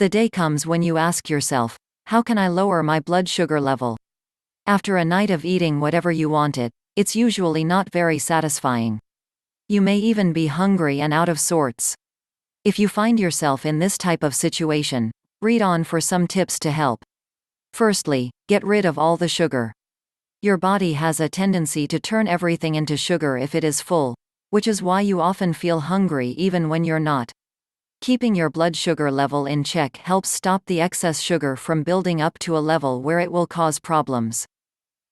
The day comes when you ask yourself, how can I lower my blood sugar level? After a night of eating whatever you wanted, it's usually not very satisfying. You may even be hungry and out of sorts. If you find yourself in this type of situation, read on for some tips to help. Firstly, get rid of all the sugar. Your body has a tendency to turn everything into sugar if it is full, which is why you often feel hungry even when you're not. Keeping your blood sugar level in check helps stop the excess sugar from building up to a level where it will cause problems.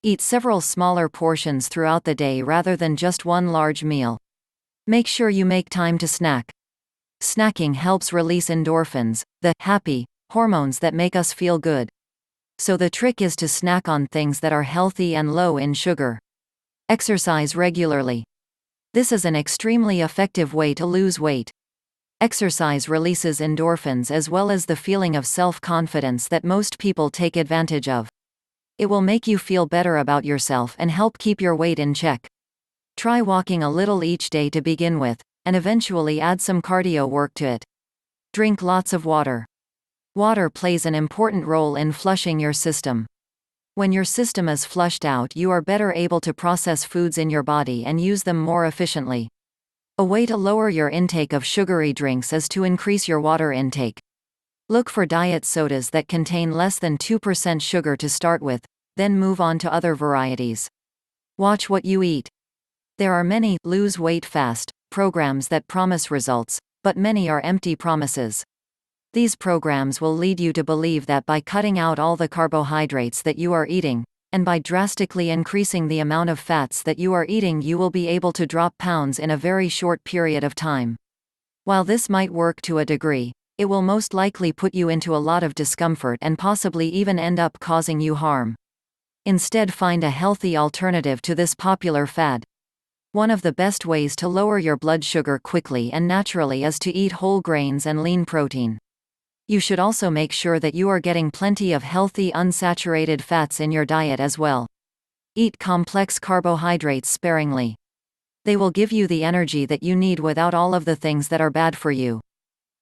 Eat several smaller portions throughout the day rather than just one large meal. Make sure you make time to snack. Snacking helps release endorphins, the happy hormones that make us feel good. So the trick is to snack on things that are healthy and low in sugar. Exercise regularly. This is an extremely effective way to lose weight. Exercise releases endorphins as well as the feeling of self-confidence that most people take advantage of. It will make you feel better about yourself and help keep your weight in check. Try walking a little each day to begin with, and eventually add some cardio work to it. Drink lots of water. Water plays an important role in flushing your system. When your system is flushed out, you are better able to process foods in your body and use them more efficiently. A way to lower your intake of sugary drinks is to increase your water intake. Look for diet sodas that contain less than 2% sugar to start with, then move on to other varieties. Watch what you eat. There are many lose weight fast programs that promise results, but many are empty promises. These programs will lead you to believe that by cutting out all the carbohydrates that you are eating, and by drastically increasing the amount of fats that you are eating, you will be able to drop pounds in a very short period of time. While this might work to a degree, it will most likely put you into a lot of discomfort and possibly even end up causing you harm. Instead, find a healthy alternative to this popular fad. One of the best ways to lower your blood sugar quickly and naturally is to eat whole grains and lean protein. You should also make sure that you are getting plenty of healthy unsaturated fats in your diet as well. Eat complex carbohydrates sparingly. They will give you the energy that you need without all of the things that are bad for you.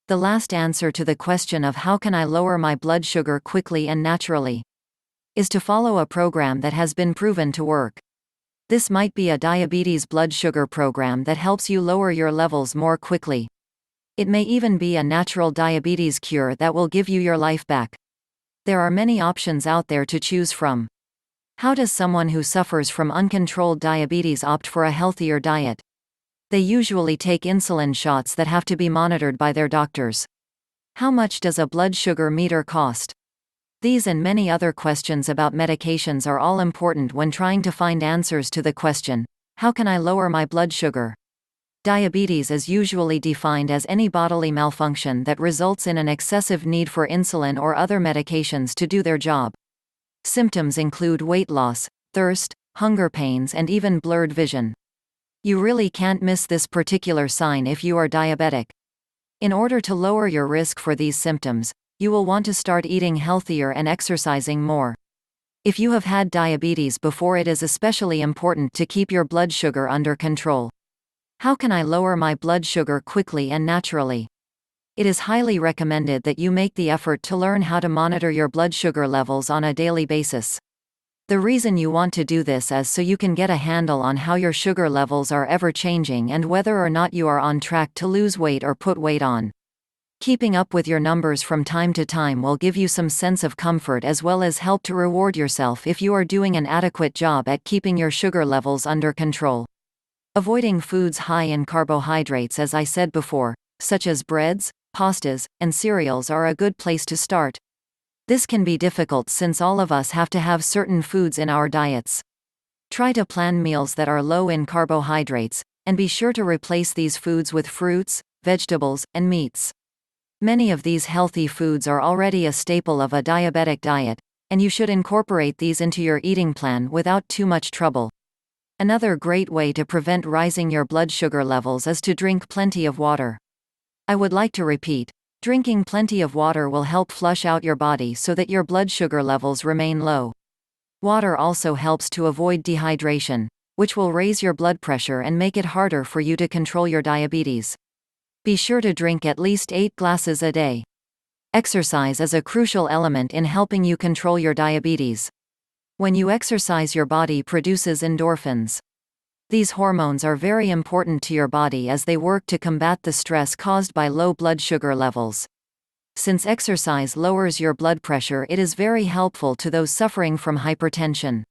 The last answer to the question of how can I lower my blood sugar quickly and naturally is to follow a program that has been proven to work. This might be a diabetes blood sugar program that helps you lower your levels more quickly. It may even be a natural diabetes cure that will give you your life back. There are many options out there to choose from. How does someone who suffers from uncontrolled diabetes opt for a healthier diet? They usually take insulin shots that have to be monitored by their doctors. How much does a blood sugar meter cost? These and many other questions about medications are all important when trying to find answers to the question, how can I lower my blood sugar? Diabetes is usually defined as any bodily malfunction that results in an excessive need for insulin or other medications to do their job. Symptoms include weight loss, thirst, hunger pains, and even blurred vision. You really can't miss this particular sign if you are diabetic. In order to lower your risk for these symptoms, you will want to start eating healthier and exercising more. If you have had diabetes before, it is especially important to keep your blood sugar under control. How can I lower my blood sugar quickly and naturally? It is highly recommended that you make the effort to learn how to monitor your blood sugar levels on a daily basis. The reason you want to do this is so you can get a handle on how your sugar levels are ever changing and whether or not you are on track to lose weight or put weight on. Keeping up with your numbers from time to time will give you some sense of comfort as well as help to reward yourself if you are doing an adequate job at keeping your sugar levels under control. Avoiding foods high in carbohydrates, as I said before, such as breads, pastas, and cereals, are a good place to start. This can be difficult since all of us have to have certain foods in our diets. Try to plan meals that are low in carbohydrates, and be sure to replace these foods with fruits, vegetables, and meats. Many of these healthy foods are already a staple of a diabetic diet, and you should incorporate these into your eating plan without too much trouble. Another great way to prevent rising your blood sugar levels is to drink plenty of water. I would like to repeat, drinking plenty of water will help flush out your body so that your blood sugar levels remain low. Water also helps to avoid dehydration, which will raise your blood pressure and make it harder for you to control your diabetes. Be sure to drink at least 8 glasses a day. Exercise is a crucial element in helping you control your diabetes. When you exercise, your body produces endorphins. These hormones are very important to your body as they work to combat the stress caused by low blood sugar levels. Since exercise lowers your blood pressure, it is very helpful to those suffering from hypertension.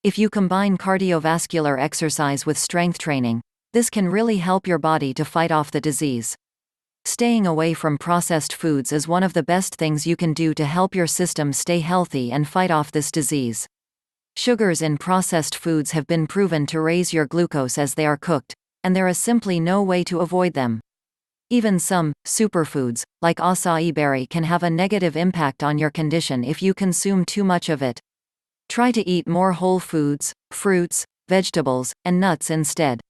If you combine cardiovascular exercise with strength training, this can really help your body to fight off the disease. Staying away from processed foods is one of the best things you can do to help your system stay healthy and fight off this disease. Sugars in processed foods have been proven to raise your glucose as they are cooked, and there is simply no way to avoid them. Even some superfoods, like acai berry, can have a negative impact on your condition if you consume too much of it. Try to eat more whole foods, fruits, vegetables, and nuts instead.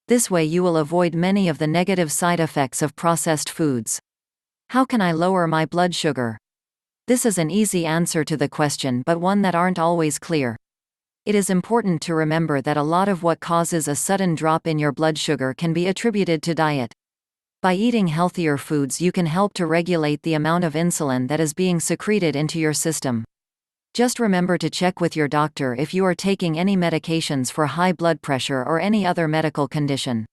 This way you will avoid many of the negative side effects of processed foods. How can I lower my blood sugar? This is an easy answer to the question, but one that aren't always clear. It is important to remember that a lot of what causes a sudden drop in your blood sugar can be attributed to diet. By eating healthier foods, you can help to regulate the amount of insulin that is being secreted into your system. Just remember to check with your doctor if you are taking any medications for high blood pressure or any other medical condition.